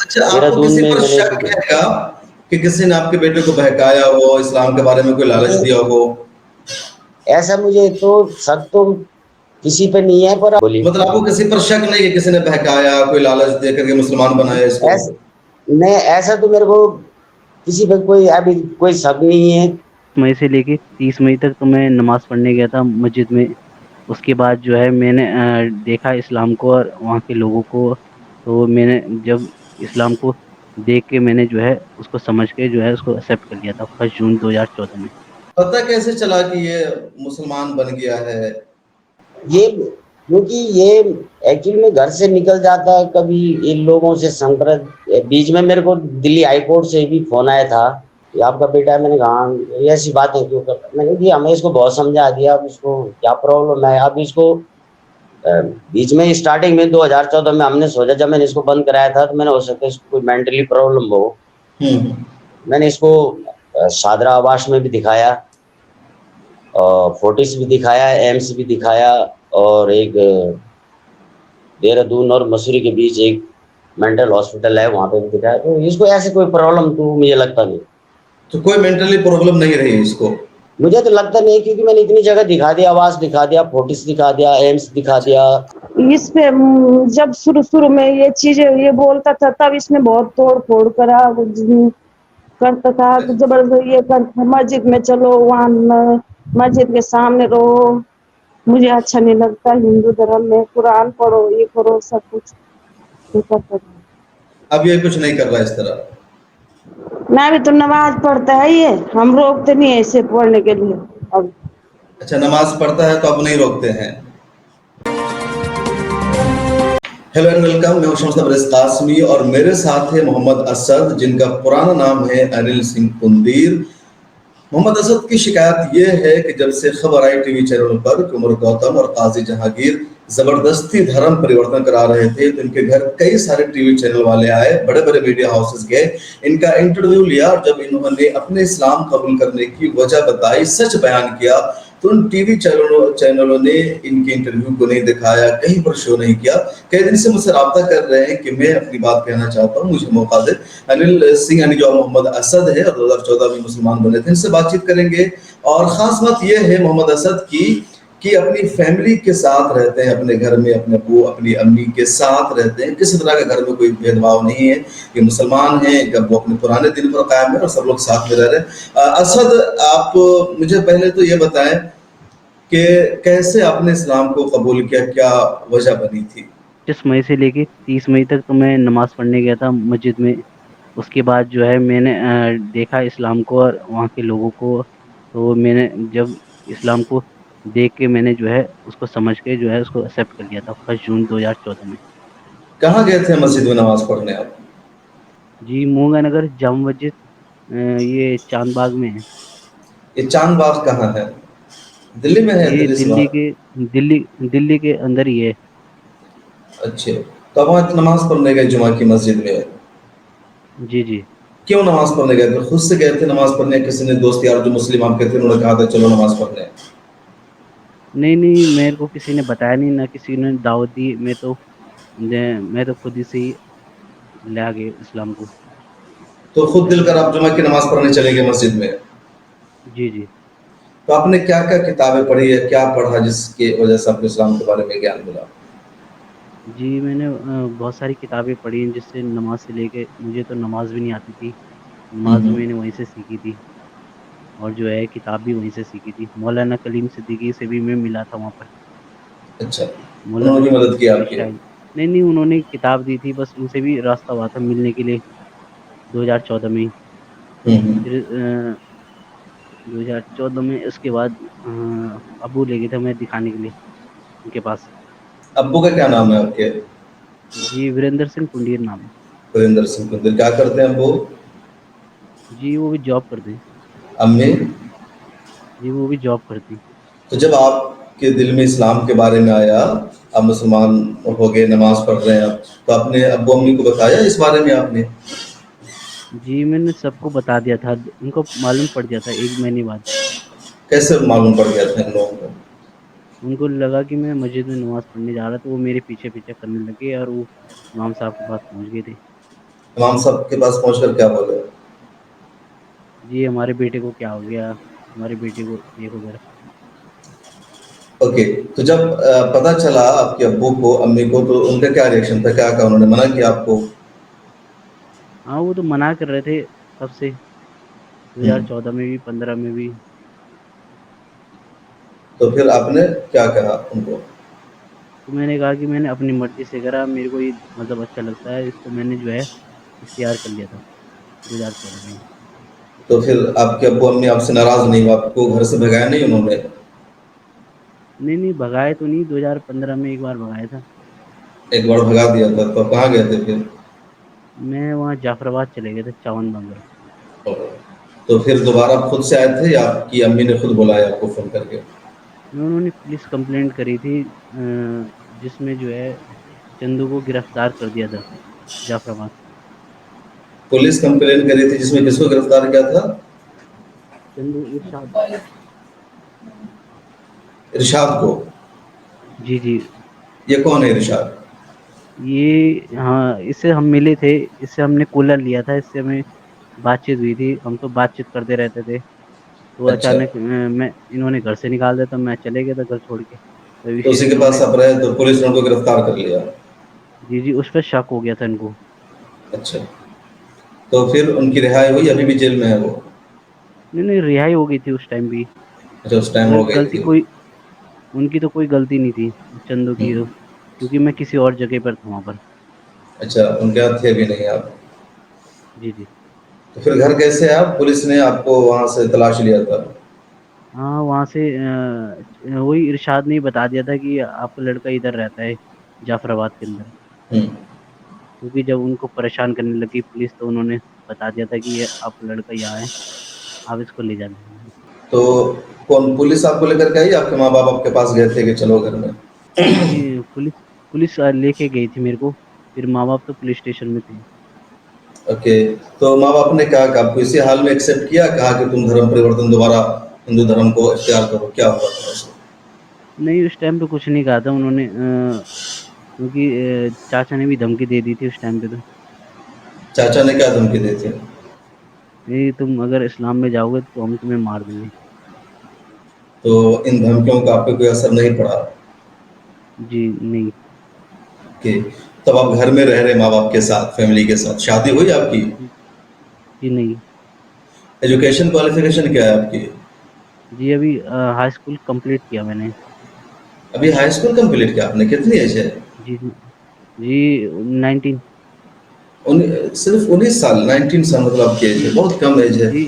اچھا، آپ کو देहरादून کسی में پر मैंने شک ہے کیا کہ کسی نے آپ کے بیٹے کو بہکایا ہو، اسلام کے بارے میں کوئی لالچ دیا ہو؟ ایسا مجھے تو شک تو کسی پہ نہیں ہے، پر بولیے مطلب آپ کو کسی پر شک نہیں کہ کسی نے بہکایا، کوئی لالچ دے کر کے مسلمان بنایا اس کو؟ ایسا نہیں، ایسا تو میرے کو کسی پہ کوئی ابھی کوئی شک نہیں ہے۔ مئی سے لے کے 30 مئی تک تو میں نماز پڑھنے گیا تھا مسجد میں۔ اس کے بعد جو ہے میں نے دیکھا اسلام کو اور وہاں کے لوگوں کو، تو میں نے جب اسلام کو دیکھ کے میں نے جو ہے اس کو سمجھ کے جو ہے اس کو ایکسیپٹ کر لیا تھا 1 جون 2014 میں۔ پتہ کیسے چلا کہ یہ مسلمان بن گیا ہے؟ یہ کیونکہ یہ ایکچولی میں گھر سے نکل جاتا ہے کبھی ان لوگوں سے سنکرت، بیچ میں میرے کو دلی ہائی کورٹ سے بھی فون آیا تھا کہ آپ کا بیٹا ہے۔ میں نے کہا یہ ایسی بات ہے کیوں کرتا؟ میں نے کہا ہمیں اس کو بہت سمجھا دیا، اب اس کو کیا پرابلم ہے؟ اب اس کو بیچ میں اسٹارٹنگ میں 2014 میں ہم نے سوچا، جب میں نے اس کو بند کرایا تھا تو میں نے ہو سکتا ہے اس کو کوئی مینٹلی پرابلم ہو۔ میں نے اس کو شادرہ آواس میں بھی دکھایا، اور فورٹس بھی دکھایا، ایمس بھی دکھایا، اور ایک دہرادون اور مسوری کے بیچ ایک مینٹل ہاسپٹل ہے، وہاں پہ بھی دکھایا۔ تو اس کو ایسے کوئی پرابلم تو مجھے لگتا نہیں، تو کوئی مینٹلی پرابلم نہیں رہی اس کو؟ مجھے تو لگتا نہیں، کیونکہ میں نے اتنی جگہ دکھا دیا، آواز دکھا دیا، فورٹس دکھا دیا، ایمس دکھا دیا۔ اس پہ جب شروع میں یہ چیزیں یہ بولتا تھا تب اس نے بہت توڑ پھوڑ کرا، کرتا تھا کہ زبردست یہ کرتا، مسجد میں چلو، وہاں مسجد کے سامنے رہو، مجھے اچھا نہیں لگتا ہندو دھرم میں، قرآن پڑھو، یہ کرو، سب کچھ یہ کرتا تھا۔ اب یہ کچھ نہیں کر رہا اس طرح؟ میں بھی تو نماز پڑھتا ہے، یہ ہم روکتے نہیں ہیں اسے پڑھنے کے لیے اب۔ اچھا، نماز پڑھتا ہے تو اب نہیں روکتے ہیں؟ ہیلو اینڈ ویلکم، میں ہوں شمس ابرز قاسمی اور میرے ساتھ ہے محمد اسد، جن کا پرانا نام ہے انل سنگھ پندیر۔ محمد اسد کی شکایت یہ ہے کہ جب سے خبر آئی ٹی وی چینلوں پر کہ عمر گوتم اور قاضی جہانگیر زبردستی دھرم پریورتن کرا رہے تھے، تو ان کے گھر کئی سارے ٹی وی چینل والے آئے، بڑے بڑے میڈیا ہاؤسز گئے، ان کا انٹرویو لیا، اور جب انہوں نے اپنے اسلام قبول کرنے کی وجہ بتائی، سچ بیان کیا، تو ان ٹی وی چینلوں نے ان کے انٹرویو کو نہیں دکھایا، کہیں پر شو نہیں کیا۔ کئی دن سے مجھ سے رابطہ کر رہے ہیں کہ میں اپنی بات کہنا چاہتا ہوں، مجھے موقع دے۔ انل سنگھ یعنی جو محمد اسد ہے، 2014 میں مسلمان بنے تھے، ان سے بات چیت کریں گے۔ اور خاص بات یہ ہے محمد اسد کی کہ اپنی فیملی کے ساتھ رہتے ہیں، اپنے گھر میں اپنے ابو اپنی امی کے ساتھ رہتے ہیں، کسی طرح کا گھر میں کوئی بھید بھاؤ نہیں ہے، یہ مسلمان ہیں، جب وہ اپنے پرانے دن پر قائم ہے اور سب لوگ ساتھ میں رہ رہے ہیں۔ اسد، آپ مجھے پہلے تو یہ بتائیں کہ کیسے آپ نے اسلام کو قبول کیا، کیا وجہ بنی تھی؟ 25 مئی سے لے کے 30 مئی تک تو میں نماز پڑھنے گیا تھا مسجد میں۔ اس کے بعد جو ہے میں نے دیکھا اسلام کو اور وہاں کے لوگوں کو، تو میں نے جب اسلام کو دیکھ کے میں نے جو ہے اس کو سمجھ کے جو ہے اس کو ایکسیپٹ کر لیا تھا 1 جون 2014 میں۔ کہاں گئے تھے مسجد میں نماز پڑھنے آپ؟ جی مونگا نگر جامع مسجد، یہ چاند باغ میں ہے۔ یہ چاند باغ کہاں ہے؟ دلی میں ہے؟ یہ دلی سے دلی باہر؟ کے دلی کے اندر ہی ہے۔ اچھا، تو آپ وہاں نماز پڑھنے گئے جمعہ کی مسجد میں؟ جی جی۔ کیوں نماز پڑھنے گئے تھے؟ خود سے گئے تھے نماز پڑھنے، کسی نے دوست یار جو مسلم آپ کے تھے انہوں نے کہا تھا چلو نماز پڑھنے؟ نہیں نہیں، میرے کو کسی نے بتایا نہیں، نہ کسی نے دعوت دی، میں تو خود ہی سے ہی لے گئے اسلام کو۔ تو خود دل کر آپ جمعہ کی نماز پڑھنے چلے گئے مسجد میں؟ جی جی۔ تو آپ نے کیا کیا کتابیں پڑھی ہے، کیا پڑھا جس کی وجہ سے آپ کو اسلام کے بارے میں گیان ملا؟ جی میں نے بہت ساری کتابیں پڑھی ہیں، جس سے نماز سے لے کے مجھے تو نماز بھی نہیں آتی تھی، نماز بھی میں نے وہیں سے سیکھی تھی، اور جو ہے کتاب بھی وہیں سے سیکھی تھی۔ مولانا کلیم صدیقی سے بھی میں ملا تھا وہاں پر۔ اچھا، انہوں مولانا نے بھی مدد کی آپ صدیقی کی؟ شاہد، نہیں نہیں، انہوں نے کتاب دی تھی، بس ان سے بھی راستہ ہوا تھا ملنے کے لیے 2014 میں۔ پھر 2014 میں اس کے بعد ابو لے گئے تھے میں دکھانے کے لیے ان کے پاس۔ ابو کا کیا نام ہے آپ کے؟ جی وریندر سنگھ پنڈیر نام ہے۔ وریندر سنگھ پندر، کیا کرتے ہیں ابو؟ جی وہ بھی جاب کرتے ہیں۔ امی؟ جی وہ بھی جاب کرتی ہیں۔ تو جب آپ کے دل میں اسلام کے بارے میں آیا، آپ مسلمان ہو گئے، نماز پڑھ رہے ہیں آپ، تو آپ نے ابو امی کو بتایا اس بارے میں آپ نے؟ جی میں نے سب کو بتا دیا تھا، ان کو معلوم پڑ جاتا 1 مہینے بعد۔ کیسے معلوم پڑ گیا تھا ان لوگوں کو؟ ان کو لگا کہ میں مسجد میں نماز پڑھنے جا رہا، تو وہ میرے پیچھے پیچھے کرنے لگے، اور وہ امام صاحب کے پاس پہنچ گئے تھے۔ इमाम साहब के पास पहुंचकर क्या बोले? जी हमारे बेटे को क्या हो गया, हमारे बेटे को ये वगैरह। ओके, तो जब पता चला आपके अब्बू को, अम्मी को, तो उनका क्या रिएक्शन था, क्या कहा उन्होंने, मना किया आपको? हाँ वो तो मना कर रहे थे तब से, हम्म, 2014 में भी 15 में भी। तो फिर आपने क्या कहा उनको? तो मैंने कहा कि मैंने अपनी मर्जी से करा, मेरे को ये मतलब अच्छा लगता है, इसको मैंने जो है इख्तियार कर लिया था 2014 में। तो फिर आपके अब्बू अम्मी आपसे नाराज नहीं हुए, आपको घर से भगाया नहीं उन्होंने? नहीं नहीं भगाए तो नहीं, 2015 में एक बार भगाया था। एक बार भगा दिया था, तो कहाँ गए थे फिर? मैं वहाँ जाफराबाद चले गए थे, चावन बंगल। तो फिर दोबारा खुद से आए थे या आपकी अम्मी ने खुद बुलाया आपको फोन करके? मैं उन्होंने पुलिस कंप्लेंट करी थी, जिसमें जो है चंदू को गिरफ्तार कर दिया था जाफराबाद। पुलिस कंप्लेन करी थी जिसमें किसको गिरफ्तार किया था? चंदू इरशाद। इरशाद को? जी जी। ये कौन है इरशाद? ये हाँ, इससे हम मिले थे, इससे हमने कूलर लिया था, इससे हमें बातचीत हुई थी, हम तो बातचीत करते रहते थे। तो अच्छा, अचानक मैं इन्होंने घर से निकाल दिया, तो मैं चले गया था घर छोड़ के, तो तो फिर उसी के पास इन्होंने। आप रहे तो पुलिस ने उनको गिरफ्तार कर लिया? जी जी, उस पर शक हो गया था इनको। अच्छा, तो फिर उनकी रिहाई हुई, अभी भी जेल में है वो? नहीं नहीं रिहाई हो गई थी उस टाइम भी। अच्छा, उस टाइम मगर हो गई गलती थी। कोई, उनकी तो कोई गलती नहीं थी, चंदू की हम्म, तो, क्योंकि मैं किसी और जगह पर था वहाँ पर। अच्छा, उनके हाथ थे भी नहीं आप? जी जी। तो फिर घर कैसे आए आप? पुलिस ने आपको वहां से तलाश लिया था? हाँ वहाँ से वही इरशाद ने ही बता दिया था कि आपका लड़का इधर रहता है जाफराबाद के अंदर। हम्म, क्योंकि जब उनको परेशान करने लगी पुलिस, तो उन्होंने बता दिया था कि ये आपका लड़का यहाँ है, आप इसको ले जाना। तो कौन पुलिस आपको लेकर के आई, आपके माँ बाप आपके पास गए थे कि चलो घर में? जी पुलिस, पुलिस लेके गई थी मेरे को, फिर माँ बाप तो पुलिस स्टेशन में थे। ओके, तो माँ बाप ने कहा कि आपको इसी हाल में एक्सेप्ट किया, कहा कि तुम धर्म परिवर्तन दोबारा हिंदू धर्म को इख्तियार करो, क्या हुआ था उसमें? नहीं उस टाइम पे कुछ नहीं कहा था उन्होंने, क्योंकि चाचा ने भी धमकी दे दी थी उस टाइम पे तो। चाचा ने क्या धमकी दी थी? नहीं तुम अगर इस्लाम में जाओगे तो हम तुम्हें मार देंगे। तो इन धमकियों का आप पे कोई असर नहीं पड़ा? जी नहीं। कि तब आप घर में रह रहे माँ बाप के साथ, फैमिली के साथ, शादी हुई आपकी? जी नहीं। एजुकेशन क्वालिफिकेशन क्या है आपकी? जी अभी हाई स्कूल कंप्लीट किया मैंने। अभी हाई स्कूल कंप्लीट किया आपने, कितनी एज है? जी जी 19। सिर्फ 19 साल, 19 साल मतलब आपकी एज है, बहुत कम एज है। जी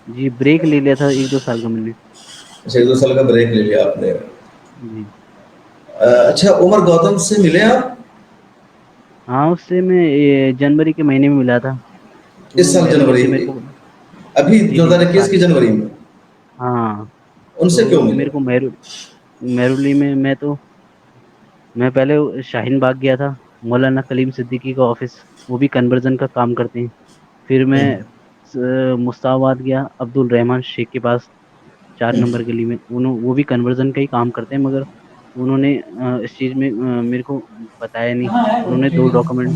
जी ब्रेक ले लिया था 1-2 साल का मैंने। अच्छा, 1-2 साल का ब्रेक ले लिया आपने। जी। अच्छा, उमर गौतम से मिले आप? हाँ उससे मैं जनवरी के महीने में मिला था, इस तो साल जनवरी? उससे मेरे को। अभी जी जी इस 2021 साल। की जनवरी में? हाँ। उनसे तो क्यों वो मिले? मेरे को मेहरुली में, मैं पहले शाहीन बाग गया था, मौलाना कलीम सिद्दीकी का ऑफिस, वो भी कन्वर्जन का काम करते हैं। फिर मैं हम्म, मुस्ताबाद गया अब्दुल रहमान शेख के पास, 4 नंबर गली में, वो भी कन्वर्जन का ही काम करते हैं, मगर उन्होंने इस चीज़ में मेरे को बताया नहीं। उन्होंने दो डॉक्यूमेंट,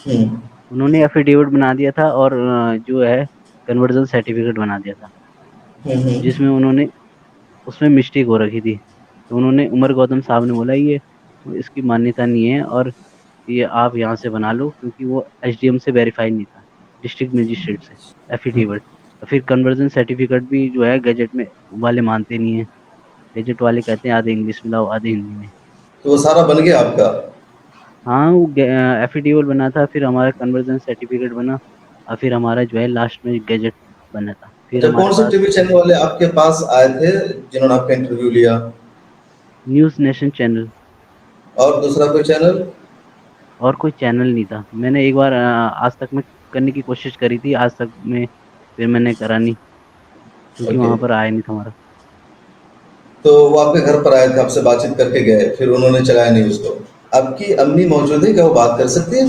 हम्म, उन्होंने एफिडेविट बना दिया था, और जो है कन्वर्जन सर्टिफिकेट बना दिया था, हम्म। जिसमें उन्होंने, उसमें मिस्टेक हो रखी थी। तो उन्होंने, उमर गौतम साहब ने बोला ये इसकी मान्यता नहीं है, और ये आप यहाँ से बना लो, क्योंकि वो एसडीएम से वेरीफाई नहीं था, डिस्ट्रिक्ट मजिस्ट्रेट से एफिडेविट। फिर कन्वर्जन सर्टिफिकेट भी जो है गजट में वाले मानते नहीं है, गजट वाले कहते हैं आधे इंग्लिश में लाओ आधे हिंदी में। तो वो सारा बन गया आपका? हाँ वो एफिडेविट बना था, फिर हमारा कन्वर्जन सर्टिफिकेट बना, और फिर हमारा जो है लास्ट में गजट बना था, फिर अच्छा, हमारे कौन से पास टीवी चैनल वाले आपके पास आए थे जिन्होंने आपका इंटरव्यू लिया? News nation channel. और दूसरा कोई चैनल? और कोई चैनल नहीं था। मैंने एक बार आज तक में करने की कोशिश करी थी, आज तक में फिर मैंने करा नहीं, क्योंकि ओके, वहां पर आया नहीं था हमारा। तो वो आपके घर पर आए थे, आपसे बातचीत करके गए, फिर उन्होंने चलाया नहीं उसको? आपकी अम्मी मौजूद है, क्या वो बात कर सकती है?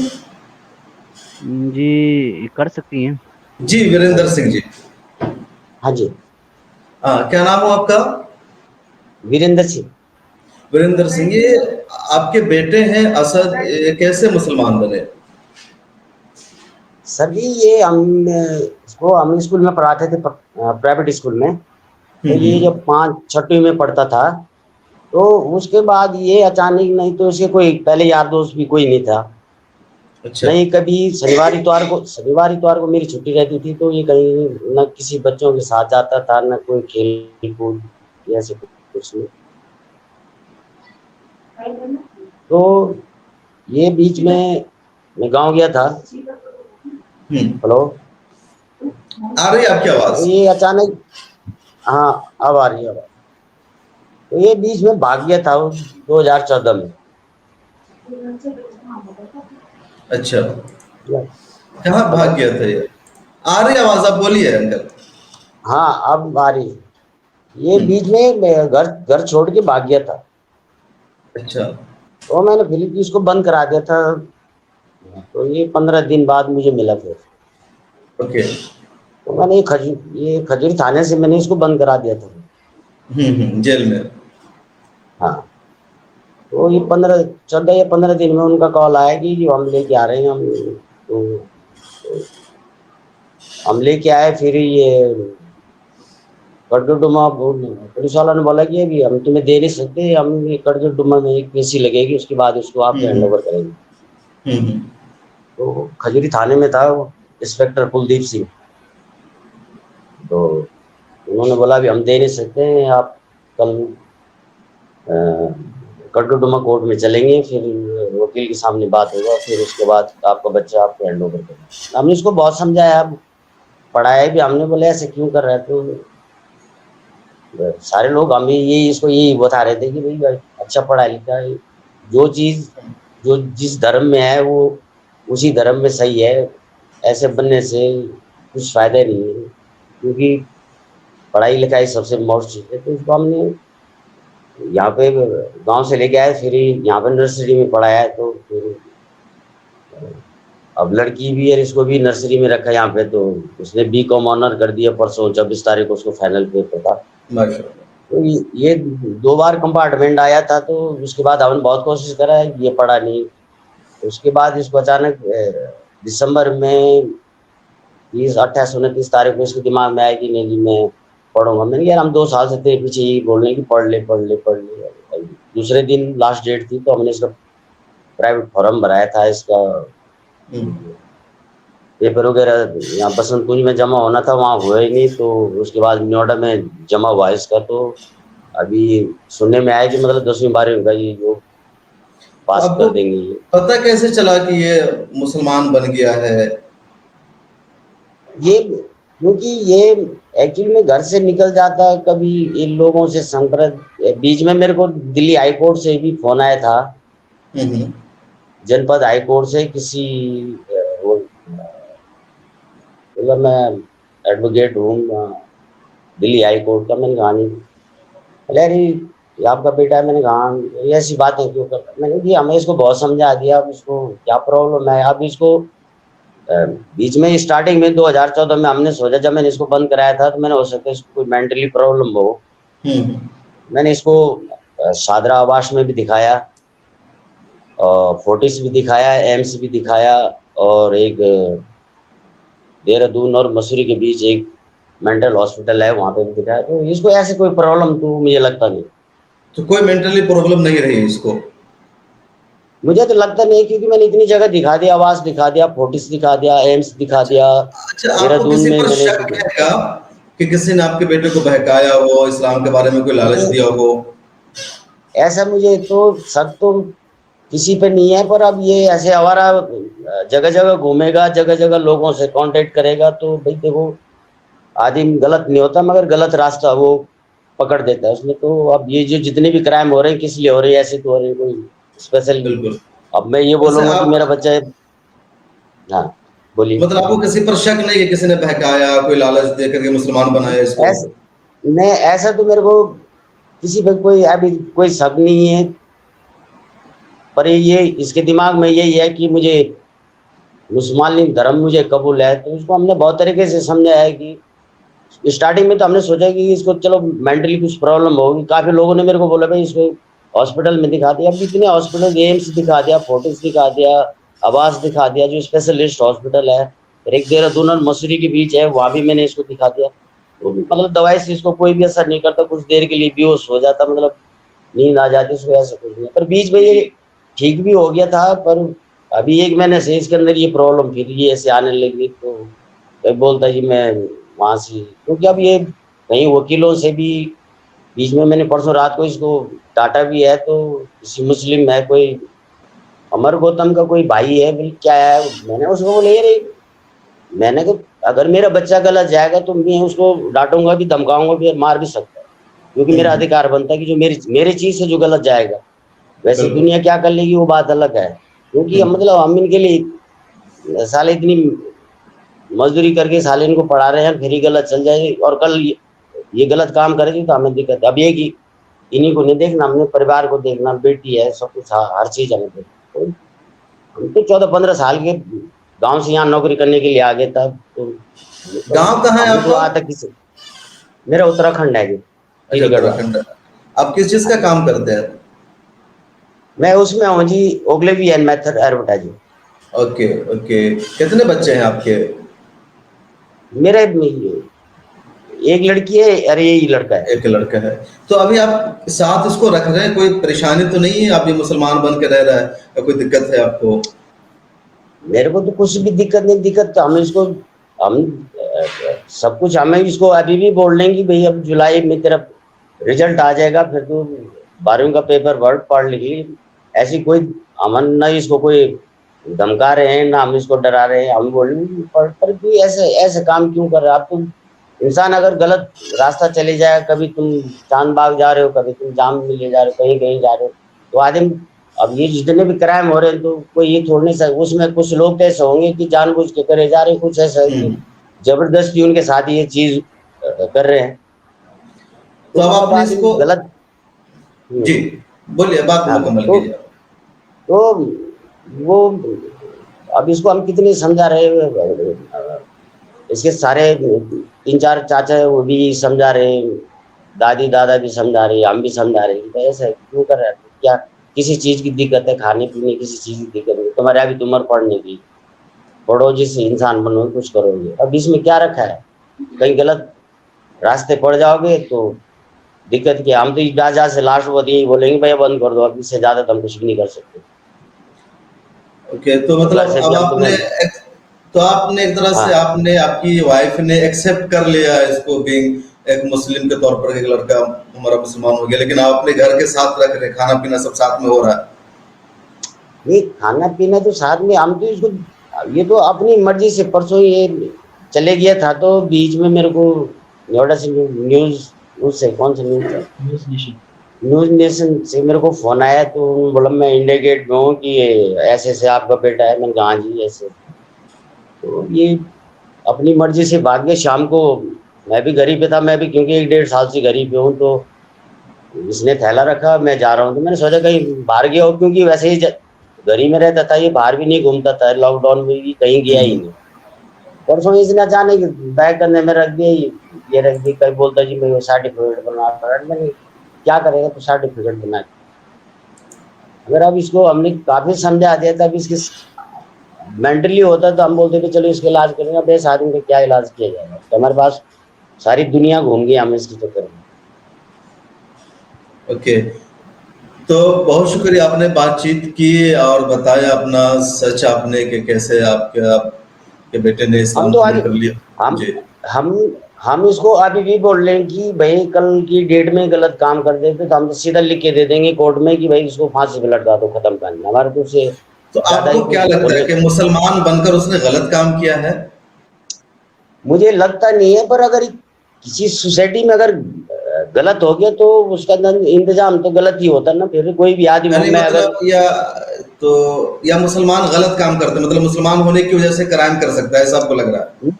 जी कर सकती हैं। जी, वीरेंद्र सिंह जी। हाँ जी। हाँ, क्या नाम हो आपका? वीरेंद्र सिंह। वीरेंद्र सिंह, ये आपके बेटे हैं असद, ये कैसे मुसलमान बने? सर जी ये हम स्कूल में पढ़ाते थे, प्राइवेट स्कूल में। तो ये जब 5 छठी में पढ़ता था तो उसके बाद ये अचानक, नहीं तो उसके कोई पहले यार दोस्त भी कोई नहीं था। अच्छा। नहीं कभी शनिवार इतवार को मेरी छुट्टी रहती थी तो ये कहीं न किसी बच्चों के साथ जाता था, न कोई खेल कूद ऐसे कुछ नहीं। तो ये बीच में मैं गांव गया था। हेलो, आ रही है आपकी तो आवाज? ये अचानक, हाँ अब आ रही है आवाज। तो ये बीच में भाग गया था 2014 में। अच्छा, कहाँ भाग गया था ये? आ रही आवाज, आप बोलिए अंकल। हाँ अब आ रही है। ये बीच में घर छोड़ के भाग गया था। अच्छा। तो मैंने फिर इसको बंद करा दिया था। तो ये 15 दिन बाद मुझे मिला फिर। ओके। तो मैंने ये खजूरी थाने से मैंने इसको बंद करा दिया था। जेल में? हाँ। तो ये 14 या 15 दिन में उनका कॉल आया कि जो हम लेके आ रहे हैं हम। तो हम लेके आए। फिर ये कटजुडुमा पुलिस वाला ने बोला कि अभी हम तुम्हें दे नहीं सकते, हम ये कटजुडुमा में एक पेशी लगेगी, उसके बाद उसको आपको हैंड ओवर करेंगे। तो खजूरी थाने में था वो इंस्पेक्टर कुलदीप सिंह। तो उन्होंने बोला अभी हम दे नहीं सकते हैं, आप कल कटजुडुमा कोर्ट में चलेंगे, फिर वकील के सामने बात होगा, फिर उसके बाद आपका बच्चा आपको हैंड ओवर करेगा। हमने इसको बहुत समझाया, पढ़ाया भी हमने, बोले ऐसे क्यों कर रहे हैं। तो सारे लोग हमें यही बता रहे थे कि भाई अच्छा पढ़ा लिखा है, जो चीज़ जो जिस धर्म में है वो उसी धर्म में सही है, ऐसे बनने से कुछ फायदा नहीं है, क्योंकि पढ़ाई लिखाई सबसे मोस्ट चीज़ है। तो इसको हमने यहाँ पे गांव से लेके आए, फिर यहाँ पे नर्सरी में पढ़ाया। तो फिर अब लड़की भी है, इसको भी नर्सरी में रखा यहाँ पे। तो उसने B.Com ऑनर कर दिया, परसों 24 तारीख को उसको फाइनल पेपर था। तो ये 2 बार कंपार्टमेंट आया था। तो उसके बाद हमने बहुत कोशिश करा है, ये पढ़ा नहीं। उसके बाद इसको अचानक दिसंबर में 28-29 तारीख को इसके दिमाग में आया कि नहीं जी मैं पढ़ूंगा। मैंने यार हम 2 साल से तेरे पीछे यही बोल रहे हैं कि पढ़ ले पढ़ ले पढ़ ले। दूसरे दिन लास्ट डेट थी तो हमने इसका प्राइवेट फॉर्म भराया था, इसका पेपर वगैरह यहाँ बसंत कुंज में जमा होना था, वहाँ हुआ ही नहीं। तो उसके बाद नोएडा में जमा हुआ इसका। तो अभी सुनने में आया कि मतलब 10वीं 12वीं का ये जो पास कर देंगे। ये पता कैसे चला कि ये मुसलमान बन गया है? ये क्योंकि ये एक्चुअली में घर से निकल जाता, कभी इन लोगों से संपर्क। बीच में मेरे को दिल्ली हाई कोर्ट से भी फोन आया था, जनपद हाई कोर्ट से किसी मतलब मैं एडवोकेट हूँ दिल्ली हाई कोर्ट का। मैंने कहा नहीं, अरे ये आपका बेटा है। मैंने कहा ये ऐसी बातें क्यों करता। मैंने कि हमें इसको बहुत समझा दिया, अब इसको क्या प्रॉब्लम है। अब इसको बीच में स्टार्टिंग में 2014 में हमने सोचा, जब मैंने इसको बंद कराया था तो मैंने हो सकता है इसको कोई मेंटली प्रॉब्लम हो। मैंने इसको सादरा आवास में भी दिखाया, फोर्टिस भी दिखाया, एम्स भी दिखाया, और एक देहरादून और मसूरी के बीच एक मेंटल हॉस्पिटल है, वहाँ पे भी दिखाया। तो इसको ऐसे कोई प्रॉब्लम तो मुझे लगता नहीं। तो कोई मेंटली प्रॉब्लम नहीं रही इसको? मुझे तो लगता नहीं, क्योंकि मैंने इतनी जगह दिखा दिया, आवास दिखा दिया, फोर्टिस दिखा दिया, एम्स दिखा दिया। अच्छा, आपको किसी पर शक है क्या कि किसी ने आपके बेटे को बहकाया हो, इस्लाम के बारे में कोई लालच दिया हो? ऐसा मुझे तो शक तो किसी पे नहीं है, पर अब ये ऐसे आवारा जगह जगह घूमेगा, जगह जगह लोगों से कांटेक्ट करेगा। तो भाई देखो, आदमी गलत नहीं होता मगर गलत रास्ता वो पकड़ देता है उसमें। तो अब ये जो जितने भी क्राइम हो रहे हैं, किस लिए हो रहे हैं, ऐसे तो हो रहे हैं कोई स्पेशल। बिल्कुल। अब मैं ये बोलूंगा कि मेरा बच्चा है। हाँ बोलिए। मतलब आपको किसी पर शक नहीं है किसी ने बहकाया, कोई लालच दे करके मुसलमान बनाया इसको? नहीं, ऐसा तो मेरे को किसी पे कोई अभी कोई शक नहीं है, पर ये इसके दिमाग में यही है कि मुझे मुसलमान धर्म मुझे कबूल है। तो उसको हमने बहुत तरीके से समझाया है कि स्टार्टिंग में तो हमने सोचा कि इसको चलो मेंटली कुछ प्रॉब्लम होगी। काफ़ी लोगों ने मेरे को बोला भाई इसको हॉस्पिटल में दिखा दिया, अब इतने हॉस्पिटल, एम्स दिखा दिया, फोर्टिस दिखा दिया, आवास दिखा दिया जो स्पेशलिस्ट हॉस्पिटल है, फिर एक देहरादून और मसूरी के बीच है, वहां भी मैंने इसको दिखा दिया। तो मतलब दवाई से इसको कोई भी असर नहीं करता, कुछ देर के लिए बेहोश हो जाता, मतलब नींद आ जाती, उसको ऐसा कुछ नहीं। पर बीच में ये ठीक भी हो गया था, पर अभी 1 महीने से इसके अंदर ये प्रॉब्लम फिर ये ऐसे आने लगी। तो कोई बोलता जी मैं वहां से, क्योंकि अब ये कई वकीलों से भी, बीच में मैंने परसों रात को इसको डांटा भी है, तो किसी मुस्लिम है, कोई अमर गौतम का कोई भाई है, बोले क्या है, मैंने उसको बोले यार, मैंने कहा अगर मेरा बच्चा गलत जाएगा तो मैं उसको डांटूंगा भी, धमकाऊंगा भी और मार भी सकता है, क्योंकि मेरा अधिकार बनता है कि जो मेरी चीज से जो गलत जाएगा, वैसे बिल्कुल। दुनिया क्या कर लेगी वो बात अलग है। क्योंकि मतलब हम इनके लिए साले इतनी मजदूरी करके साले इनको पढ़ा रहे हैं, फिर ही गलत चल जाएगी और कल ये गलत काम करेगी तो हमें दिक्कत है। अब ये कि इन्हीं को नहीं देखना, हमने परिवार को देखना, बेटी है, सब कुछ, हर चीज हमें देखना। तो हम तो 14-15 साल के गांव से यहाँ नौकरी करने के लिए आ गए, तब तो गांव कहाँ है हमने तो आपका? आज तक किसी, मेरा उत्तराखंड है जी, अच्छा, टिहरी गढ़वाल। उत्तराखंड। आप किस चीज का काम करते हैं? मैं उसमें हूँ जी, Ogilvy and Mather advertising. Okay okay, कितने बच्चे हैं आपके? मेरे एक लड़की है, अरे यही लड़का है। एक लड़का है। तो अभी आप साथ इसको रख रहे हैं, कोई परेशानी तो नहीं है? आप ये मुसलमान बन के रह रहा है या कोई दिक्कत है आपको? मेरे को तो कुछ भी दिक्कत नहीं, दिक्कत तो हम इसको, हम सब कुछ हमें इसको अभी भी बोल रहे हैं कि भाई अब जुलाई में तेरा रिजल्ट आ जाएगा, फिर तो 12वीं का पेपर वर्ड पढ़ ली। ऐसी कोई हम ना इसको कोई धमका रहे हैं ना हम इसको डरा रहे हैं, हम बोल रहे हैं पर भी ऐसे ऐसे काम क्यों कर रहे हो आप? तुम इंसान अगर गलत रास्ता चले जाए, कभी तुम चांद बाग जा रहे हो, कभी तुम जाम में ले जा रहे हो, कहीं कहीं जा रहे हो, तो आदमी, अब ये जितने भी क्राइम हो रहे हैं तो कोई ये छोड़ नहीं सकता। उसमें कुछ लोग तो ऐसे होंगे कि जानबूझ के करे जा रहे हैं, कुछ ऐसा है कि जबरदस्ती उनके साथ ये चीज कर रहे हैं। तो अब आपने आदमी इसको, गलत। जी बोलिए, बात हाँ, मुकम्मल तो कीजिए। वो अब इसको हम कितने समझा रहे हैं, इसके सारे 3-4 चाचा है वो भी समझा रहे, दादी दादा भी समझा रहे, हम भी समझा रहे कि भाई ऐसा क्यों कर रहे हैं, क्या किसी चीज की दिक्कत है, खाने पीने किसी चीज की दिक्कत नहीं, तुम्हारे अभी उम्र पढ़ने की, पढ़ो जिससे इंसान बनोगे, कुछ करोगे। अब इसमें क्या रखा है, कहीं गलत रास्ते पड़ जाओगे तो दिक्कत क्या। हम तो जा से लास्ट बात यही बोलेंगे भैया बंद कर दो, अब इससे ज्यादा तो हम कुछ भी नहीं कर सकते। ओके, तो मतलब वैसे भी अब हम आपने, तुम्हें, तो आपने एक तरह से, हाँ आपने, आपकी वाइफ ने एक्सेप्ट कर लिया इसको, बीइंग एक मुस्लिम के तौर पर, एक लड़का हमारा मुसलमान हो गया, लेकिन आप अपने घर के साथ रख रहे, खाना पीना सब साथ में हो रहा है? ये खाना पीना तो साथ में, हम तो इसको, ये तो अपनी मर्जी से, परसों ये चले गया था तो बीच में मेरे को नोएडा से न्यूज, उससे कौन सा न्यूज था, न्यूज नेशन से मेरे को फोन आया, तो बोला मैं इंडिया गेट में हूँ कि ऐसे ऐसे आपका बेटा है। मैंने कहा हाँ जी ऐसे। तो ये अपनी मर्जी से भाग गए। शाम को मैं भी घर ही पे था, मैं भी क्योंकि 1-1.5 साल से घर ही पे हूँ, तो इसने थैला रखा, मैं जा रहा हूँ, तो मैंने सोचा कहीं बाहर गया हो, क्योंकि वैसे ही घर ही में रहता था, ये बाहर भी नहीं घूमता था, लॉकडाउन में भी कहीं गया ही नहीं। परसों इसने अचानक बैग करने में रख दिया, ये रख दी, कहीं बोलता जी मैं सर्टिफिकेट बना रहा हूं। मैंने क्या करेगा तो सर्टिफिकेट बना के। अगर अब इसको हमने काफी समझा दिया था, अब इसके मेंटली होता तो हम बोलते कि चलो इसका इलाज करेंगे, अब इस आदमी का क्या इलाज किया जाएगा, तो हमारे पास सारी दुनिया घूम गई हम इसके चक्कर में। ओके, तो बहुत शुक्रिया, आपने बातचीत की और बताया अपना सच आपने, कि कैसे आपके बेटे ने हम इस्लाम तो कबूल आज कर लिया। हम जी, हम हम इसको अभी भी बोल रहे हैं कि भाई कल की डेट में गलत काम कर देते तो हम तो सीधा लिख के दे देंगे कोर्ट में कि भाई इसको फांसी पे लटका दो, खत्म करना। हमारे तो उससे तो ज्यादा ही आपको क्या कुछ लगता है बोलने, कि मुसलमान बनकर उसने गलत काम किया है? मुझे लगता नहीं है, पर अगर किसी सोसाइटी में अगर गलत हो गया तो उसका इंतजाम तो गलत ही होता है ना। फिर कोई भी आदमी यानी मैं अगर, मतलब, तो या मुसलमान गलत काम करते, मतलब मुसलमान होने की वजह से क्राइम कर सकता है, ऐसा आपको लग रहा है?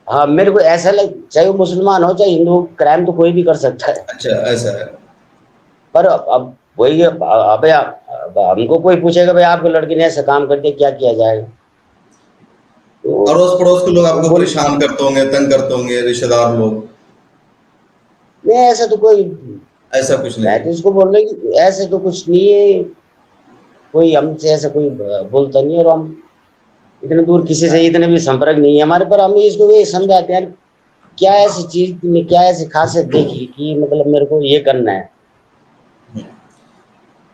हाँ मेरे को ऐसा लग, चाहे वो मुसलमान हो चाहे हिंदू, क्राइम तो कोई भी कर सकता है। अच्छा, ऐसा है। पर अब वही अब हमको कोई पूछेगा भाई आपके लड़के ने ऐसा काम कर दिया, क्या किया जाएगा? तो अड़ोस पड़ोस के लोग वो आपको बोल, परेशान करते होंगे, तंग करते होंगे, रिश्तेदार लोग? नहीं ऐसा तो कोई ऐसा कुछ मैं नहीं। तो इसको बोल रहा हूँ कि ऐसे तो कुछ नहीं है, कोई हमसे ऐसा कोई बोलता नहीं है, और हम इतने दूर किसी से इतने भी संपर्क नहीं है हमारे, पर हम इसको ये समझाते हैं क्या ऐसी चीज तुमने, क्या ऐसी खासियत देखी कि मतलब मेरे को ये करना है।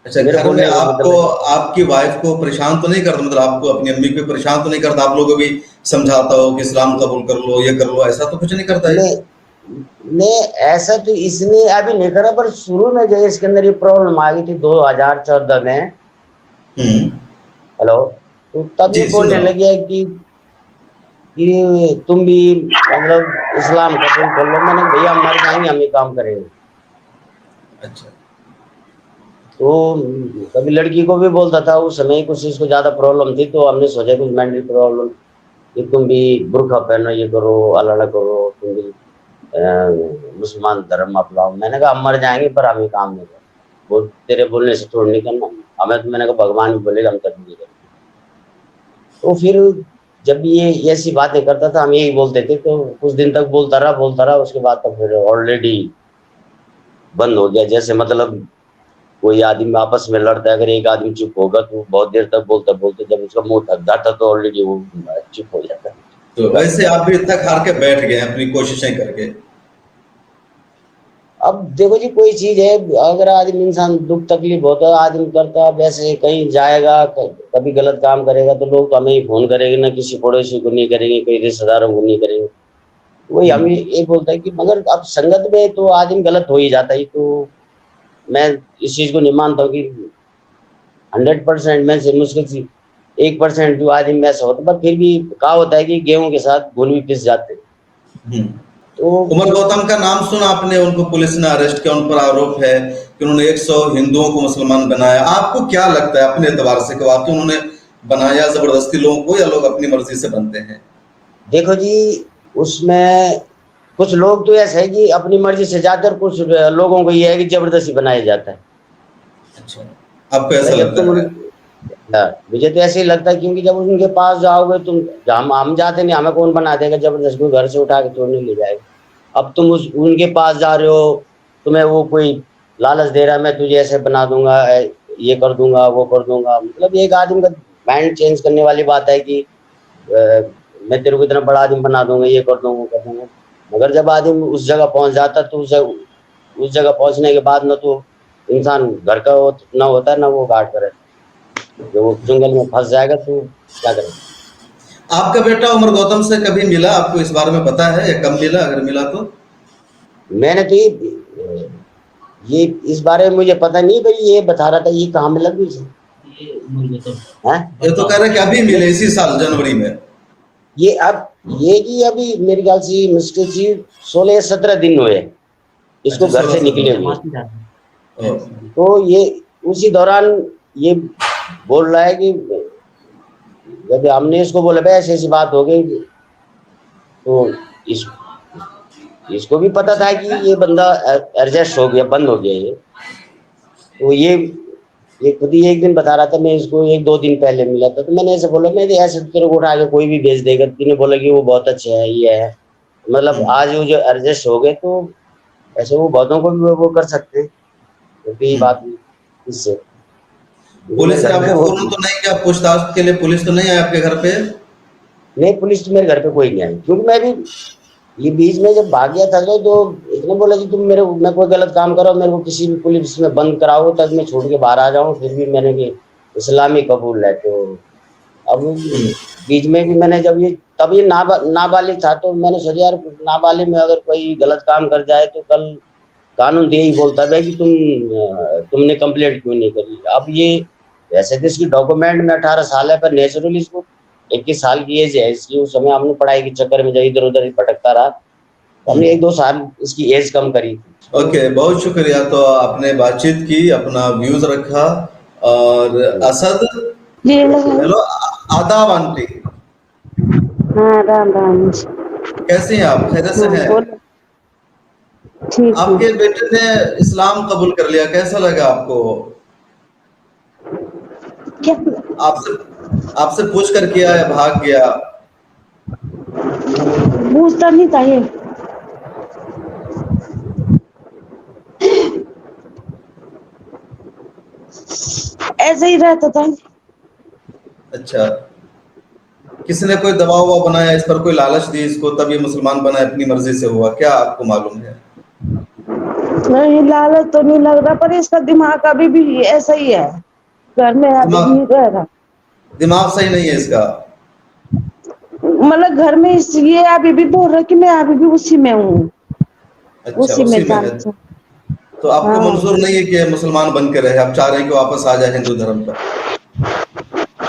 अच्छा, मेरे घर में बोलने का आपको मतलब है, आपकी वाइफ को परेशान तो नहीं करता, मतलब आपको अपनी अम्मी को परेशान तो नहीं करता, आप लोगों को भी समझाता हो कि इस्लाम कबूल कर लो, ये कर लो, ऐसा तो कुछ नहीं करता है? ने ऐसा तो इसने अभी नहीं करा, पर शुरू में जो इसके अंदर ये प्रॉब्लम आ गई थी 2014 में, हम्म। हेलो, तो तब ये जी, सुन बोलने रहा हूँ। लगे कि तुम भी मतलब इस्लाम कबूल कर लो। मैंने कहा, भैया हम मर जाएंगे, हम ये काम करेंगे। अच्छा। तो कभी लड़की को भी बोलता था, उस समय कुछ इसको ज्यादा प्रॉब्लम थी, तो हमने सोचा कुछ मेंटल प्रॉब्लम कि तुम भी बुर्का पहनो, ये करो, अल्लाह करो, तुम भी मुसलमान धर्म अपनाओ। मैंने कहा हम मर जाएंगे पर हम ये काम नहीं करेंगे, वो तेरे बोलने से थोड़ी नहीं करना हमें। तो मैंने कहा भगवान भी बोलेगा हम तभी नहीं करेंगे। तो फिर जब भी ये ऐसी बातें करता था हम यही बोलते थे, तो कुछ दिन तक बोलता रहा, उसके बाद तक फिर ऑलरेडी बंद हो गया। जैसे मतलब कोई आदमी आपस में लड़ता है, अगर एक आदमी चुप होगा तो वो बहुत देर तक बोलता बोलते, जब उसका मुंह थक जाता तो ऑलरेडी वो चुप हो जाता। तो ये बात वैसे आप भी थक हार के बैठ गए अपनी कोशिशें करके। अब देखो जी, कोई चीज है, अगर आदमी इंसान दुख तकलीफ होता है आदमी करता है, वैसे कहीं जाएगा कभी गलत काम करेगा तो लोग तो हमें ही फोन करेंगे ना, किसी पड़ोसी को नहीं करेंगे, कोई रिश्तेदारों को नहीं करेंगे। वही हमें ये बोलता है कि मगर अब संगत में तो आदमी गलत हो ही जाता है। तो मैं इस चीज को नहीं मानता हूँ कि 100% में से मुश्किल से 1% जो आदमी में ऐसा होता, पर फिर भी कहा होता है कि गेहूं के साथ घुन भी पिस जाते। हम्म। तो उमर गौतम का नाम सुना आपने? उनको पुलिस ने अरेस्ट किया, उन पर आरोप है कि उन्होंने 100 हिंदुओं को मुसलमान बनाया। आपको क्या लगता है अपने एतबार से कि वाकई उन्होंने बनाया जबरदस्ती लोगों को, या लोग अपनी मर्जी से बनते हैं? देखो जी, उसमें कुछ लोग तो ऐसे है कि अपनी मर्जी से जाते, और कुछ लोगों को ये है कि जबरदस्ती बनाया जाता है। अच्छा, आपको ऐसा भाई जब लगता तुम है? मुझे तो ऐसे ही लगता है, क्योंकि जब उनके पास जाओगे तुम, हम जाते नहीं, हमें कौन बना देगा जबरदस्ती, घर से उठा के छोड़ने ले जाएगा। अब तुम उनके पास जा रहे हो, तुम्हें वो कोई लालच दे रहा है, मैं तुझे ऐसे बना दूंगा, ये कर दूंगा, वो कर दूंगा। मतलब एक आदमी का माइंड चेंज करने वाली बात है कि मैं तेरे को इतना बड़ा आदमी बना दूंगा, ये कर दूंगा, कर दूंगा। मगर जब आदमी उस जगह पहुंच जाता तो उस जगह पहुंचने के बाद न तो इंसान घर का ना होता है, ना वो घाट पर है। जब वो जंगल में फंस जाएगा तो क्या करें। आपका बेटा उमर गौतम से कभी मिला? आपको इस बारे में पता है, या कब मिला अगर मिला तो? मैंने तो ये इस बारे में मुझे पता नहीं, भाई ये बता रहा था ये कहाँ मिला मुझे, है ये तो कह रहे कि अभी मिले इसी साल जनवरी में। ये अब ये कि अभी मेरे ख्याल से मुश्किल से 16-17 दिन हुए इसको अच्छा, घर से 16-17 निकले हुए। दिन। तो ये उसी दौरान ये बोल रहा है कि जब हमने इसको बोला भाई ऐसी ऐसी बात हो गई, तो इस इसको भी पता था कि ये बंदा एडजस्ट हो गया, बंद हो गया ये। तो ये खुद ही एक दिन बता रहा था, मैं इसको 1-2 दिन पहले मिला था, तो मैंने ऐसे बोला, मैं ऐसे तेरे को उठा के कोई भी भेज देगा, तूने बोला कि वो बहुत अच्छे है, ये है, मतलब आज वो जो एडजस्ट हो गए, तो ऐसे वो बहुतों को भी वो कर सकते हैं। तो ये बात इससे पुलिस ने घर पे आपको वो फोन तो नहीं किया पूछताछ के लिए? पुलिस तो नहीं आई आपके घर पे? नहीं, पुलिस तो मेरे घर पे कोई नहीं आई, क्योंकि मैं भी ये बीच में जब भाग गया था तो इसने बोला कि तुम मैं कोई गलत काम करो, मेरे को किसी भी पुलिस में बंद कराओ तब मैं छोड़ के बाहर आ जाऊं। फिर भी मैंने कि इस्लामी कबूल है। तो अब बीच में भी मैंने जब ये तब ये नाबालिग था, तो मैंने सोचा यार नाबालिग में अगर कोई गलत काम कर जाए तो कल कानून तो यही बोलता है कि तुमने कंप्लेंट क्यों नहीं करी। अब ये वैसे तो इसकी डॉक्यूमेंट में 18 साल है, पर नेचुरली इसको 21 साल की एज है इसकी। उस समय हमने पढ़ाई के चक्कर में जब इधर उधर भटकता रहा, तो हमने 1-2 साल इसकी एज कम करी थी। ओके, बहुत शुक्रिया। तो आपने बातचीत की, अपना व्यूज रखा। और असद, जी लगाओ। हेलो, आदाब आंटी, हाँ राम राम जी। कैसी हैं आप? खैरियत से हाँ हैं? बोलो। ठीक है। आपके बेटे ने इस्लाम कबूल कर लिया, कैसा लगा आपको? क्या आपसे आपसे पूछ कर किया या भाग गया? पूछता नहीं था ये। ऐसे ही रहता था। अच्छा, किसी ने कोई दबाव वबाव बनाया इस पर, कोई लालच दी इसको तब ये मुसलमान बना, अपनी मर्जी से हुआ, क्या आपको मालूम है? नहीं, लालच तो नहीं लग रहा, पर इसका दिमाग अभी भी ऐसा ही है, घर में अभी दिमाग भी रह रहा। दिमाग सही नहीं है इसका? मतलब घर में ये अभी भी बोल रहा कि मैं अभी भी उसी में हूँ, अच्छा, उसी में उसी में है। चाचा। तो आपको हाँ, मंजूर नहीं है कि ये मुसलमान बन के रहे, आप चाह रहे हैं कि वापस आ जाए हिंदू धर्म पर?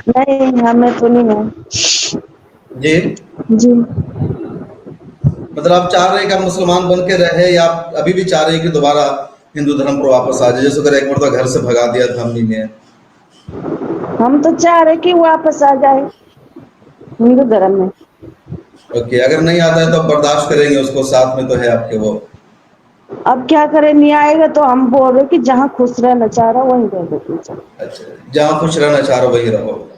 नहीं हमें तो नहीं है। जी, जी। मतलब आप चाह रहे हैं कि आप मुसलमान बन के रहे, या आप अभी भी चाह रहे हैं कि दोबारा हिंदू धर्म पर वापस आ जाए, जैसे अगर एक बार तो घर से भगा दिया था अम्मी ने? हम तो चाह रहे कि वापस आ जाए हिंदू धर्म में। ओके, अगर नहीं आता है तो आप बर्दाश्त करेंगे उसको, साथ में तो है आपके वो? अब क्या करें, नहीं आएगा तो हम बोल रहे कि जहाँ खुश रहना चाह रहा वहीं रह दो टीचर। अच्छा, जहाँ खुश रहना चाह रहे हो वही रहो।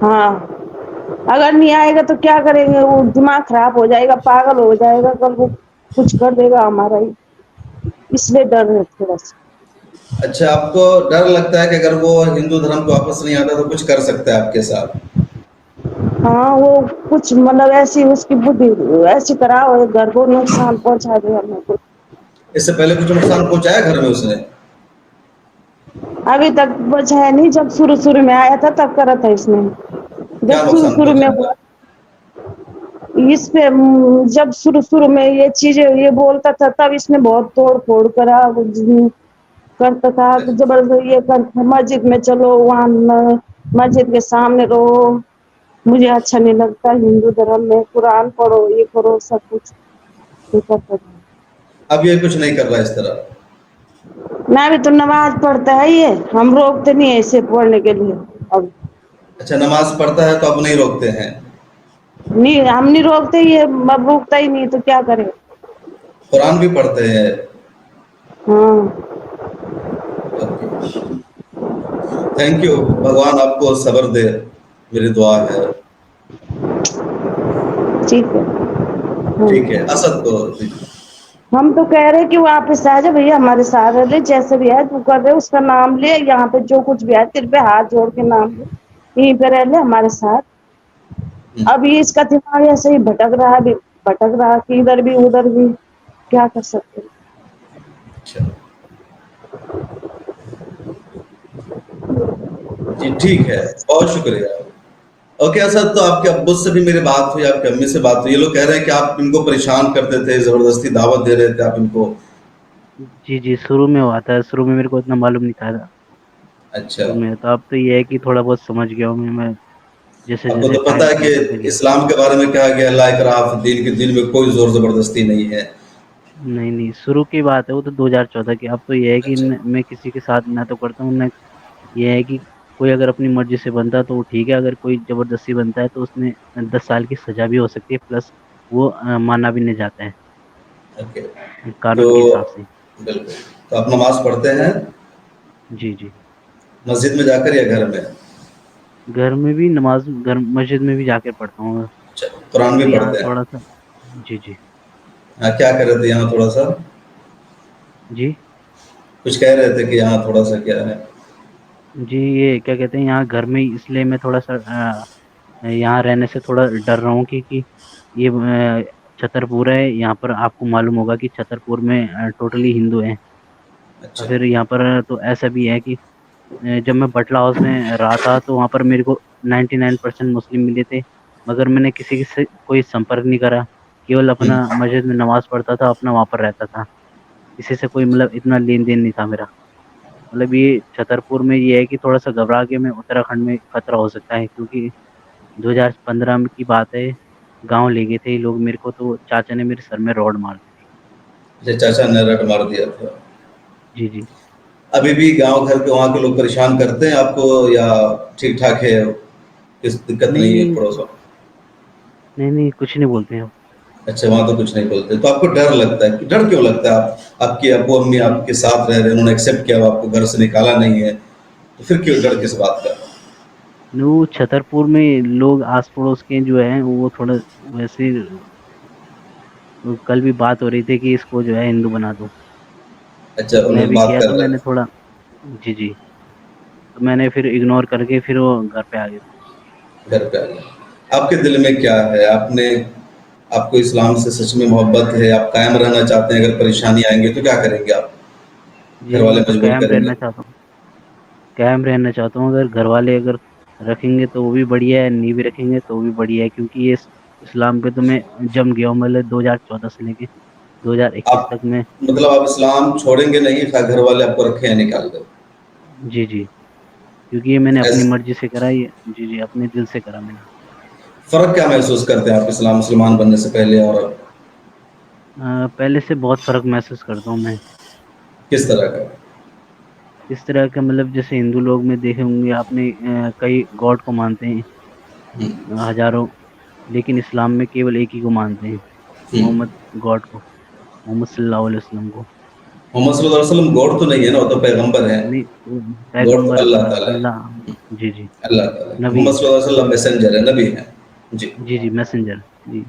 हाँ, अगर नहीं आएगा तो क्या करेंगे, वो दिमाग खराब हो जाएगा, पागल हो जाएगा, कल वो कुछ कर देगा हमारा ही, इसलिए डर है थोड़ा सा। अच्छा, आपको डर लगता है कि अगर वो हिंदू धर्म को वापस नहीं आता तो कुछ कर सकता है आपके साथ? हाँ, वो कुछ मतलब ऐसी उसकी बुद्धि ऐसी करा हो, घर को नुकसान पहुंचा दे हमें कुछ। इससे पहले कुछ नुकसान पहुंचाया घर में उसने? अभी तक बचा है नहीं, जब शुरू शुरू में आया था तब करा था इसने, क्या जब शुरू नुकसान शुरू में पहुंचाया था? हुआ इस पे। जब शुरू शुरू में ये चीजें ये बोलता था तब इसने बहुत तोड़ फोड़ करा, करता था कि जबरदस्ती ये कर, मस्जिद में चलो, वहाँ मस्जिद के सामने रहो, मुझे अच्छा नहीं लगता हिंदू धर्म में, कुरान पढ़ो, ये करो, सब कुछ ये करता था। अब ये कुछ नहीं कर रहा इस तरह? मैं भी तो नमाज पढ़ता है ये, हम रोकते नहीं है इसे पढ़ने के लिए। अब अच्छा, नमाज पढ़ता है तो अब नहीं रोकते हैं? नहीं, हम नहीं रोकते, ये अब रुकता ही नहीं तो क्या करें। कुरान भी पढ़ते हैं? हाँ। ओके, थैंक यू, भगवान आपको सब्र दे, मेरी दुआ है। ठीक है। ठीक है, हाँ। असद को हम तो कह रहे कि वापस आ जा भैया, हमारे साथ रह ले, जैसे भी है तू कर रहे उसका नाम ले, यहाँ पे जो कुछ भी है तेरे पे हाथ जोड़ के नाम ले, यहीं पे रह ले हमारे साथ। अभी इसका दिमाग ऐसे ही भटक रहा है, अभी भटक रहा कि इधर भी उधर भी, क्या कर सकते हैं। अच्छा, जी ठीक है, बहुत शुक्रिया। ओके असद, तो आपके अब्बू से भी मेरी बात हुई, आपकी अम्मी से बात हुई, ये लोग कह रहे हैं कि आप इनको परेशान करते थे, जबरदस्ती दावत दे रहे थे आप इनको? जी जी, शुरू में हुआ था, शुरू में मेरे को इतना मालूम नहीं था अच्छा, शुरू में। तो अब तो ये है कि थोड़ा बहुत समझ गया हूँ मैं जैसे आपको जैसे तो पता टाइम है बीतते कि गया। इस्लाम के बारे में कहा गया, अल्लाह इकराह फिद्दीन, के दिन में कोई जोर जबरदस्ती नहीं है। नहीं नहीं, शुरू की बात है वो तो 2014 की। अब तो ये है कि अच्छा, मैं किसी के साथ ना तो करता हूँ ना, ये है कि कोई अगर अपनी मर्जी से बनता है तो वो ठीक है, अगर कोई जबरदस्ती बनता है तो उसमें 10 साल की सजा भी हो सकती है, प्लस वो माना भी नहीं जाता है ओके, तो कानून के हिसाब से। बिल्कुल। तो आप नमाज पढ़ते हैं जी जी, मस्जिद में जाकर या घर में? घर में भी नमाज, घर मस्जिद में भी जाके पढ़ता हूँ। अच्छा, कुरान भी अभी यहाँ पढ़ते हैं? थोड़ा सा। जी जी। हाँ, क्या कर रहे थे यहाँ थोड़ा सा? जी कुछ कह रहे थे कि यहाँ थोड़ा सा क्या है? जी, ये क्या कहते हैं, यहाँ घर में इसलिए मैं थोड़ा सा यहाँ रहने से थोड़ा डर रहा हूँ क्योंकि ये छतरपुर है, यहाँ पर आपको मालूम होगा कि छतरपुर में टोटली हिंदू हैं। और अच्छा। फिर यहाँ पर तो ऐसा भी है कि जब मैं बटला हाउस में रहा था तो वहाँ पर मेरे को 99% मुस्लिम मिले थे, मगर मैंने किसी से कोई संपर्क नहीं करा, केवल अपना हम्म, मस्जिद में नमाज पढ़ता था, अपना वहाँ पर रहता था, किसी से कोई मतलब इतना लेन देन नहीं था मेरा। मतलब ये छतरपुर में ये है कि थोड़ा सा घबरा के मैं उत्तराखंड में खतरा हो सकता है, क्योंकि 2015 की बात है, गांव ले गए थे ये लोग मेरे को, तो चाचा ने मेरे सर में रॉड मार दी थी। अच्छा, चाचा ने रट मार दिया था? जी जी। अभी भी गांव घर के वहाँ के लोग परेशान करते हैं आपको, या ठीक ठाक है, किस दिक्कत नहीं नहीं है नहीं, पड़ोस? नहीं नहीं, कुछ नहीं बोलते हैं। अच्छा, वहां तो कुछ नहीं बोलते, तो आपको डर लगता है? डर क्यों लगता है? आपके अब्बू अम्मी आपके साथ रह रहे हैं, उन्होंने एक्सेप्ट किया, आपको घर से निकाला नहीं है, तो फिर क्यों डर किस बात का? वो छतरपुर में लोग आस पड़ोस के जो हैं वो थोड़ा वैसे, कल भी बात हो रही थी कि इसको जो है हिंदू बना दो, अच्छा, तो मैं उन्होंने भी बात गया कर तो रहे मैंने हैं? थोड़ा। जी जी। تو میں نے پھر اگنور کر کے پھر وہ گھر پہ آ گیا. گھر پہ آ گئے. آپ کے دل میں کیا ہے؟ آپ کو اسلام سے سچ میں محبت ہے؟ آپ قائم رہنا چاہتے ہیں؟ اگر پریشانی آئیں گے تو کیا کریں گے آپ؟ جی گھر جی والے میں تو مجبور قائم کریں گے؟ رہنا چاہتا ہوں. قائم رہنا چاہتا ہوں. اگر گھر والے اگر رکھیں گے تو وہ بھی بڑھیا ہے, نہیں بھی رکھیں گے تو وہ بھی بڑھیا ہے, کیونکہ یہ اسلام پہ تو میں جم گیا ہوں. مطلب 2014 سے لے کے 2021 آپ تک میں. مطلب آپ اسلام چھوڑیں گے نہیں خواہ گھر والے آپ کو رکھے ہیں نکال کر؟ جی جی, کیونکہ یہ میں نے اپنی ایس مرضی سے کرا, یہ جی جی اپنے دل سے کرا میں نے. فرق کیا محسوس کرتے ہیں آپ مسلمان بننے سے پہلے اور اب؟ پہلے سے بہت فرق محسوس کرتا ہوں میں. کس طرح کا؟ اس طرح کا مطلب جیسے ہندو لوگ میں دیکھے ہوں گے آپ نے, کئی گاڈ کو مانتے ہیں ہزاروں, لیکن اسلام میں کیول ایک ہی کو مانتے ہیں, محمد گاڈ کو, محمد صلی اللہ علیہ وسلم کو. محمد صلی اللہ علیہ وسلم گاڈ تو نہیں ہے نا, وہ تو پیغمبر ہیں. نہیں وہ گاڈ تو پیغمبر اللہ تعالیٰ ہے. اللہ. جی جی اللہ تعالیٰ نبی. محمد صلی اللہ علیہ وسلم میسنجر ہے, نبی ہیں. جی جی جی میسنجر. جی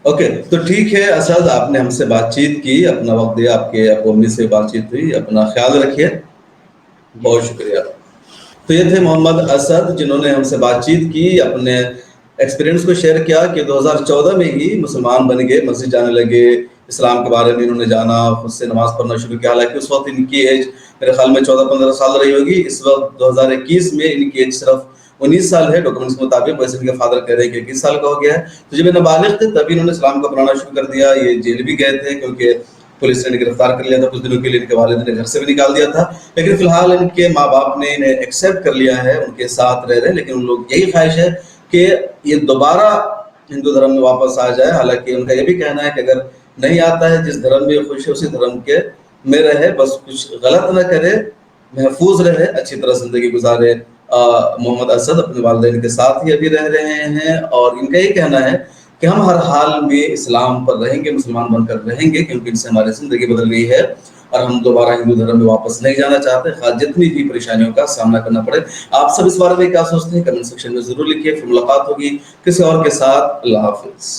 اوکے, تو ٹھیک ہے اسد, آپ نے ہم سے بات چیت کی, اپنا وقت دیا, آپ کے ابو امی سے بات چیت ہوئی, اپنا خیال رکھیے. جی بہت شکریہ. تو یہ تھے محمد اسد, جنہوں نے ہم سے بات چیت کی, اپنے ایکسپیرینس کو شیئر کیا کہ 2014 میں ہی مسلمان بن گئے, مسجد جانے لگے, اسلام کے بارے میں انہوں نے جانا, خود سے نماز پڑھنا شروع کیا. حالانکہ اس وقت ان کی ایج میرے خیال میں 14-15 سال رہی ہوگی. اس وقت 2021 میں ان کی ایج صرف 19 سال ہے ڈاکومنٹس کے مطابق, ویسے ان کے فادر کہہ رہے ہیں کہ 21 سال کا ہو گیا ہے. تو جب یہ نابالغ تھے تبھی انہوں نے اسلام کو اپنانا شروع کر دیا. یہ جیل بھی گئے تھے کیونکہ پولیس نے گرفتار کر لیا تھا کچھ دنوں کے لیے, ان کے والد نے گھر سے بھی نکال دیا تھا. لیکن فی الحال ان کے ماں باپ نے انہیں ایکسیپٹ کر لیا ہے, ان کے ساتھ رہ رہے, لیکن ان لوگ یہی خواہش ہے کہ یہ دوبارہ ہندو دھرم میں واپس آ جائے. حالانکہ ان کا یہ بھی کہنا ہے کہ اگر نہیں آتا ہے, جس دھرم میں خوش ہے اسی دھرم کے میں رہے, بس کچھ غلط نہ کرے, محفوظ رہے, اچھی طرح زندگی گزارے. محمد اسد اپنے والدین کے ساتھ ہی ابھی رہ رہے ہیں, اور ان کا یہ کہنا ہے کہ ہم ہر حال میں اسلام پر رہیں گے, مسلمان بن کر رہیں گے, کیونکہ ان سے ہماری زندگی بدل گئی ہے اور ہم دوبارہ ہندو دھرم میں واپس نہیں جانا چاہتے, خاص جتنی بھی پریشانیوں کا سامنا کرنا پڑے. آپ سب اس بارے میں کیا سوچتے ہیں؟ کمنٹ سیکشن میں ضرور لکھیے. پھر ملاقات ہوگی کسی اور کے ساتھ. اللہ حافظ.